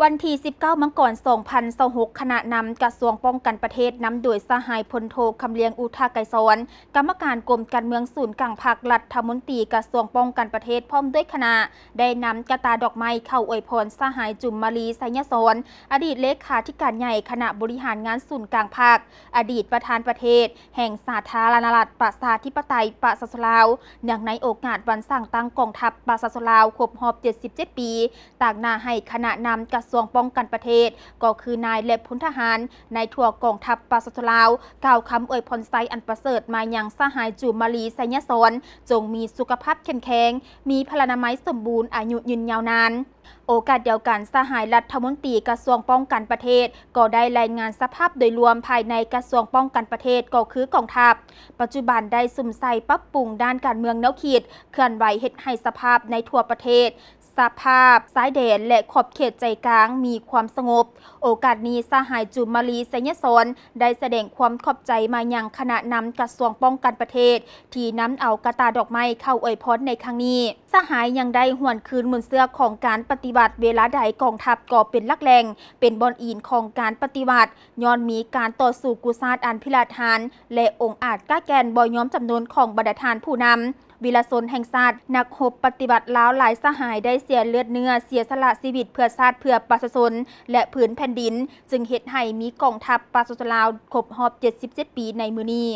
วันที่ 19 มังกร 2026 คณะนำกระทรวงป้องกันประเทศนำโดยสหายพลโทคำเลียงอุทาไกรสอนกรรมการกรมการเมืองศูนย์กลางภาครัฐมนตรีกระทรวงป้องกันประเทศพร้อมด้วยคณะได้นำกระตาดอกไม้เข้าอวยพรสหายจุมมาลีไสยสอนอดีตเลขาธิการใหญ่คณะบริหารงานศูนย์กลางภาคอดีตประธานประเทศแห่งสาธารณรัฐประชาธิปไตยประชาชนลาวเนื่องในโอกาสวันสร้างตั้งกองทัพประชาชนลาวครบรอบ 77 ปีต่างหน้าให้คณะนำกระทรวงป้องกันประเทศก็คือนายและพลทหารในทั่วกองทัพประชาชนลาวกล่าวคำอวยพรไซอันประเสริฐมายังสหายจุมาลีไสยสอนจงมีสุขภาพเข้มแข็งมีพลานามัยสมบูรณ์อายุยืนยาวนานโอกาสเดียวกันสหายรัฐมนตรีกระทรวงป้องกันประเทศก็ได้รายงานสภาพโดยรวมภายในกระทรวงป้องกันประเทศก็คือกองทัพปัจจุบันได้สุ่มใส่ปรับปรุงด้านการเมืองแนวคิดเคลื่อนไหวเฮ็ดให้สภาพในทั่วประเทศสภาพสายแดนและขอบเขตใจกลางมีความสงบโอกาสนี้สหายจุมาลีไสยสอนได้แสดงความขอบใจมายังคณะนำกระทรวงป้องกันประเทศที่นำเอากระตาดอกไม้เข้าอวยพรในครั้งนี้สหายยังได้หวนคืนมุนเสื้อของการปฏิบัติเวลาใดกองทัพก็เป็นลักแหล่งเป็นบอนอินของการปฏิบัติย้อนมีการต่อสู้กุศลอันพิลาภาญและองค์อาจกล้าแกนบ่ยอมจำนวนของบรรดาทานผู้นำวีรชนแห่งชาตินักรบปฏิบัติลาวหลายสหายได้เสียเลือดเนื้อเสียสละชีวิตเพื่อชาติเพื่อประชาชนและผืนแผ่นดินจึงเฮ็ดให้มีกองทัพประชาชนลาวครบรอบ 77 ปีในมื้อนี้